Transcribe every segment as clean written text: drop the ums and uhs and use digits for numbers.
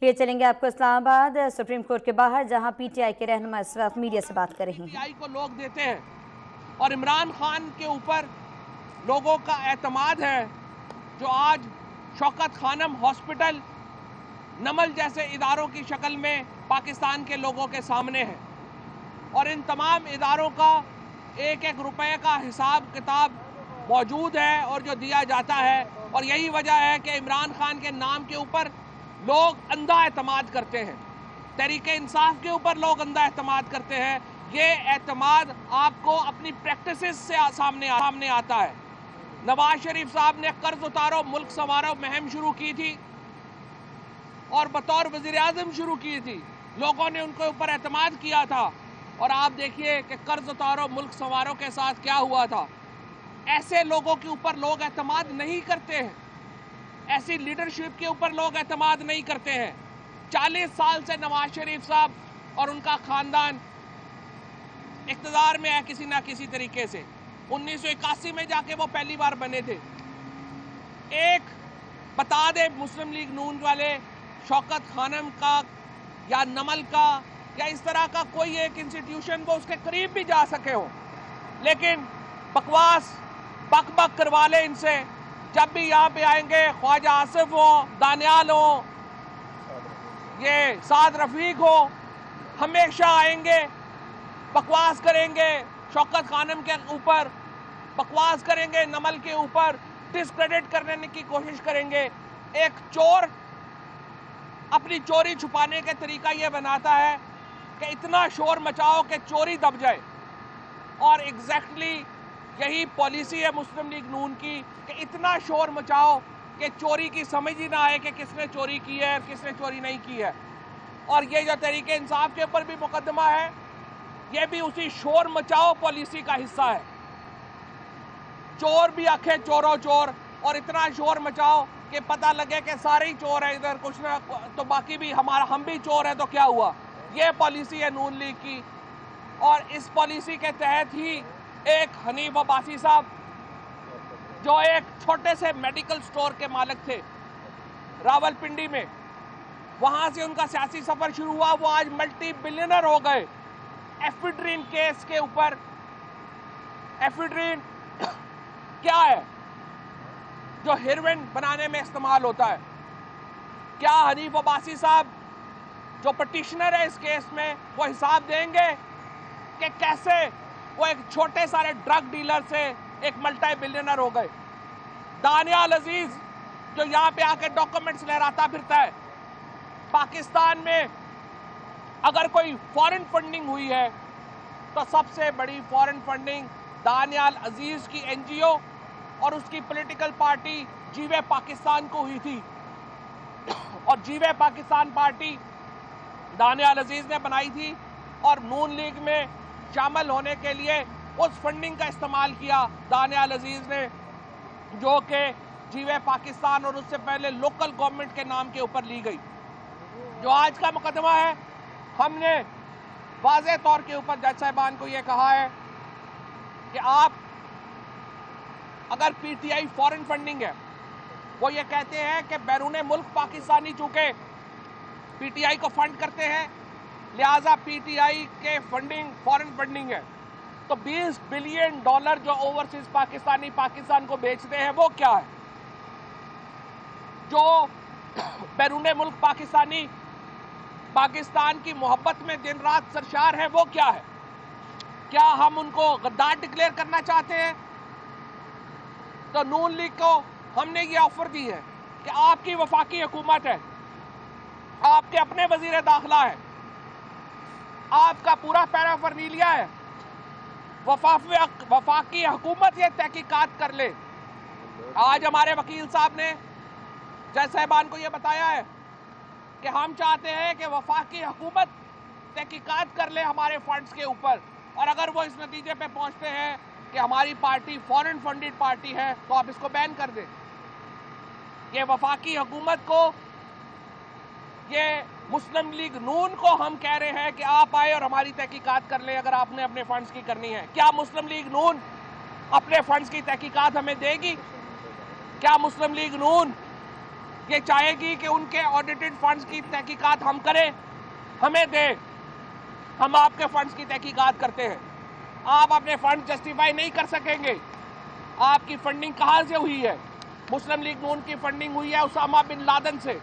फिर चलेंगे आपको इस्लामाबाद सुप्रीम कोर्ट के बाहर, जहां पीटीआई के रहनुमा इस वक्त मीडिया से बात कर रहे हैं। पीटीआई को लोग देते हैं और इमरान खान के ऊपर लोगों का एतमाद है, जो आज शौकत खानम हॉस्पिटल नमल जैसे इदारों की शक्ल में पाकिस्तान के लोगों के सामने है। और इन तमाम इदारों का एक एक रुपए का हिसाब किताब मौजूद है और जो दिया जाता है। और यही वजह है कि इमरान खान के नाम के ऊपर लोग अंधा एतमाद करते हैं, तहरीके इंसाफ के ऊपर लोग अंधा एतमाद करते हैं। ये एतमाद आपको अपनी प्रैक्टिसेस से सामने आता है। नवाज शरीफ साहब ने कर्ज उतारो मुल्क संवारो मुहिम शुरू की थी और बतौर वजीर आजम शुरू की थी। लोगों ने उनके ऊपर एतमाद किया था और आप देखिए कि कर्ज उतारो मुल्क संवारो के साथ क्या हुआ था। ऐसे लोगों के ऊपर लोग एतमाद नहीं करते हैं, ऐसी लीडरशिप के ऊपर लोग एतमाद नहीं करते हैं। 40 साल से नवाज शरीफ साहब और उनका खानदान इख्तिदार में है किसी ना किसी तरीके से। 1981 में जाके वो पहली बार बने थे। एक बता दे मुस्लिम लीग नून वाले शौकत खानम का या नमल का या इस तरह का कोई एक इंस्टीट्यूशन वो उसके करीब भी जा सके हो, लेकिन बकवास बक करवा ले इनसे। जब भी यहाँ पे आएंगे ख्वाजा आसिफ हो, दानियाल हो, ये साद रफीक हो, हमेशा आएंगे बकवास करेंगे शौकत खानम के ऊपर, बकवास करेंगे नमल के ऊपर, डिस्क्रेडिट करने की कोशिश करेंगे। एक चोर अपनी चोरी छुपाने का तरीका यह बनाता है कि इतना शोर मचाओ कि चोरी दब जाए। और एग्जैक्टली यही पॉलिसी है मुस्लिम लीग नून की कि इतना शोर मचाओ कि चोरी की समझ ही ना आए कि किसने चोरी की है और किसने चोरी नहीं की है। और ये जो तहरीके इंसाफ के ऊपर भी मुकदमा है, ये भी उसी शोर मचाओ पॉलिसी का हिस्सा है। चोर भी आखे चोरों चोर, और इतना शोर मचाओ कि पता लगे कि सारे ही चोर है, इधर कुछ ना तो बाकी भी हम भी चोर है तो क्या हुआ। ये पॉलिसी है नून लीग की। और इस पॉलिसी के तहत ही एक हनीफ अब्बासी साहब जो एक छोटे से मेडिकल स्टोर के मालिक थे रावलपिंडी में, वहां से उनका सियासी सफर शुरू हुआ, वो आज मल्टी बिलियनर हो गए। एफिड्रीन केस के ऊपर, एफिड्रीन क्या है जो हेरोइन बनाने में इस्तेमाल होता है। क्या हनीफ अब्बासी साहब जो पिटिशनर है इस केस में वो हिसाब देंगे कि कैसे वो एक छोटे सारे ड्रग डीलर से एक मल्टी बिलियनर हो गए। दानियाल अजीज जो यहाँ पे आके डॉक्यूमेंट्स लहराता फिरता है, पाकिस्तान में अगर कोई फॉरेन फंडिंग हुई है तो सबसे बड़ी फॉरेन फंडिंग दानियाल अजीज की एनजीओ और उसकी पॉलिटिकल पार्टी जीवे पाकिस्तान को हुई थी। और जीवे पाकिस्तान पार्टी दानियाल अजीज ने बनाई थी और नून लीग में शामिल होने के लिए उस फंडिंग का इस्तेमाल किया दानियाल अजीज ने, जो कि जीवे पाकिस्तान और उससे पहले लोकल गवर्नमेंट के नाम के ऊपर ली गई। जो आज का मुकदमा है, हमने वाज़ेह तौर के ऊपर जज साहिबान को यह कहा है कि आप अगर पीटीआई फॉरेन फंडिंग है, वो ये कहते हैं कि बैरून मुल्क पाकिस्तानी चूंकि पीटीआई को फंड करते हैं, लिहाजा पीटीआई के फंडिंग फॉरेन फंडिंग है, तो 20 बिलियन डॉलर जो ओवरसीज पाकिस्तानी पाकिस्तान को बेचते हैं वो क्या है। जो बैरून मुल्क पाकिस्तानी पाकिस्तान की मोहब्बत में दिन रात सरशार है वो क्या है। क्या हम उनको गद्दार डिक्लेयर करना चाहते हैं? तो नून लीग को हमने ये ऑफर दी है कि आपकी वफाकी हुकूमत है, आपके अपने वजीर दाखिला है, आपका पूरा पैराफर्नीलिया है, वफाकी हुकूमत ये तहकीकात कर ले। आज हमारे वकील साहब ने जज साहिबान को ये बताया है कि हम चाहते हैं कि वफाकी हुकूमत तहकीकात कर ले हमारे फंड्स के ऊपर, और अगर वो इस नतीजे पे पहुंचते हैं कि हमारी पार्टी फॉरेन फंडेड पार्टी है तो आप इसको बैन कर दें। ये वफाकी हुकूमत को, ये मुस्लिम लीग नून को हम कह रहे हैं कि आप आए और हमारी तहकीकात कर लें अगर आपने अपने फंड्स की करनी है। क्या मुस्लिम लीग नून अपने फंड्स की तहकीकात हमें देगी? क्या मुस्लिम लीग नून ये चाहेगी कि उनके ऑडिटेड फंड्स की तहकीकात हम करें, हमें दें, हम आपके फंड्स की तहकीकात करते हैं। आप अपने फंड जस्टिफाई नहीं कर सकेंगे। आपकी फंडिंग कहां से हुई है? मुस्लिम लीग नून की फंडिंग हुई है उसामा बिन लादेन से,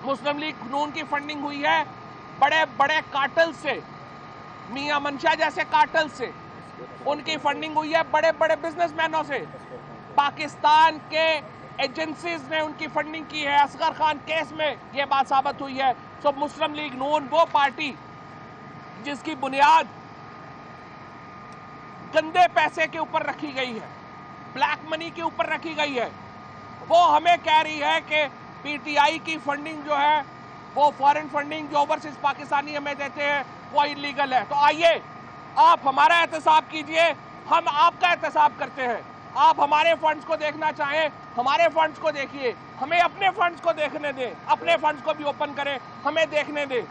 मुस्लिम लीग नून की फंडिंग हुई है बड़े बड़े कार्टल से, मियां मंशा जैसे कार्टल से, उनकी फंडिंग हुई है बड़े बड़े बिजनेसमैनों से, पाकिस्तान के एजेंसीज ने उनकी फंडिंग की है। असगर खान केस में यह बात साबित हुई है। सो मुस्लिम लीग नून वो पार्टी जिसकी बुनियाद गंदे पैसे के ऊपर रखी गई है, ब्लैक मनी के ऊपर रखी गई है, वो हमें कह रही है कि पीटीआई की फंडिंग जो है वो फॉरेन फंडिंग जो ओवरसीज पाकिस्तानी हमें देते हैं वो इलीगल है। तो आइए आप हमारा एहतसाब कीजिए, हम आपका एहतसाब करते हैं। आप हमारे फंड्स को देखना चाहें, हमारे फंड्स को देखिए, हमें अपने फंड्स को देखने दें, अपने फंड्स को भी ओपन करें, हमें देखने दें,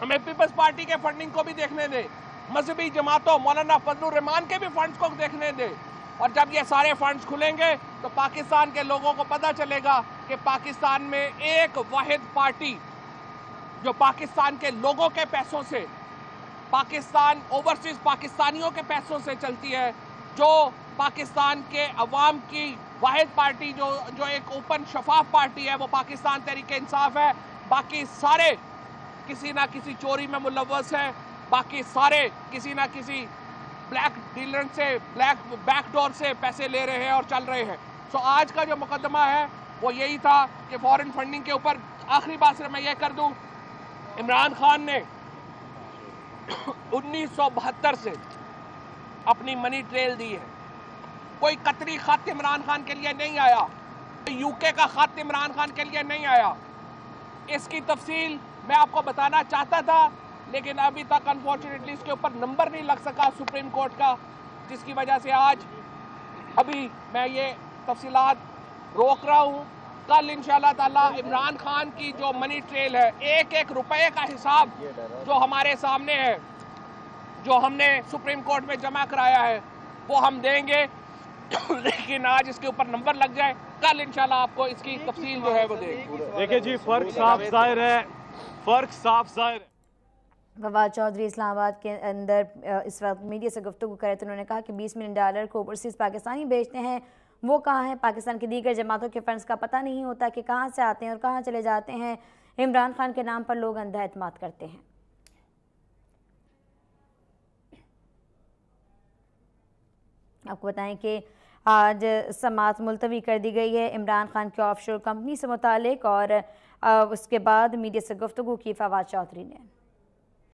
हमें पीपल्स पार्टी के फंडिंग को भी देखने दें, मजहबी जमातों मौलाना फजलुर रहमान के भी फंड्स को देखने दें। और जब ये सारे फंड्स खुलेंगे तो पाकिस्तान के लोगों को पता चलेगा कि पाकिस्तान में एक वाहिद पार्टी जो पाकिस्तान के लोगों के पैसों से, पाकिस्तान ओवरसीज पाकिस्तानियों के पैसों से चलती है, जो पाकिस्तान के अवाम की वाहिद पार्टी जो एक ओपन शफाफ पार्टी है वो पाकिस्तान तहरीक इंसाफ है। बाकी सारे किसी ना किसी चोरी में मुलव्वस है, बाकी सारे किसी ना किसी ब्लैक डीलर से, ब्लैक बैकडोर से पैसे ले रहे हैं और चल रहे हैं। सो आज का जो मुकदमा है वो यही था कि फॉरेन फंडिंग के ऊपर। आखिरी बात सिर्फ मैं ये कर दूं, इमरान खान ने 1972 से अपनी मनी ट्रेल दी है। कोई कतरी खत इमरान खान के लिए नहीं आया, यूके का खत इमरान खान के लिए नहीं आया। इसकी तफसील मैं आपको बताना चाहता था, लेकिन अभी तक अनफॉर्चुनेटली इसके ऊपर नंबर नहीं लग सका सुप्रीम कोर्ट का, जिसकी वजह से आज अभी मैं ये तफसीलात रोक रहा हूँ। कल इंशाल्लाह ताला इमरान खान की जो मनी ट्रेल है, एक एक रुपए का हिसाब जो हमारे सामने है, जो हमने सुप्रीम कोर्ट में जमा कराया है, वो हम देंगे। लेकिन आज इसके ऊपर नंबर लग जाए, कल इंशाल्लाह आपको इसकी तफसील जो है वो देंगे। देखिए जी, फर्क साफ जाहिर है, फर्क साफ जाहिर है। फवाद चौधरी इस्लामाबाद के अंदर इस वक्त मीडिया से गुफ्तगू करे तो उन्होंने कहा कि $20 मिलियन को ओवरसीज पाकिस्तानी बेचते हैं, वो कहाँ हैं? पाकिस्तान की दीगर जमातों के फंड्स का पता नहीं होता कि कहाँ से आते हैं और कहाँ चले जाते हैं। इमरान खान के नाम पर लोग अंधा एतमाद करते हैं। आपको बताएं कि आज समाअत मुलतवी कर दी गई है इमरान खान की ऑफशोर कंपनी से मुतालिक, और उसके बाद मीडिया से गुफ्तगू की फवाद चौधरी ने।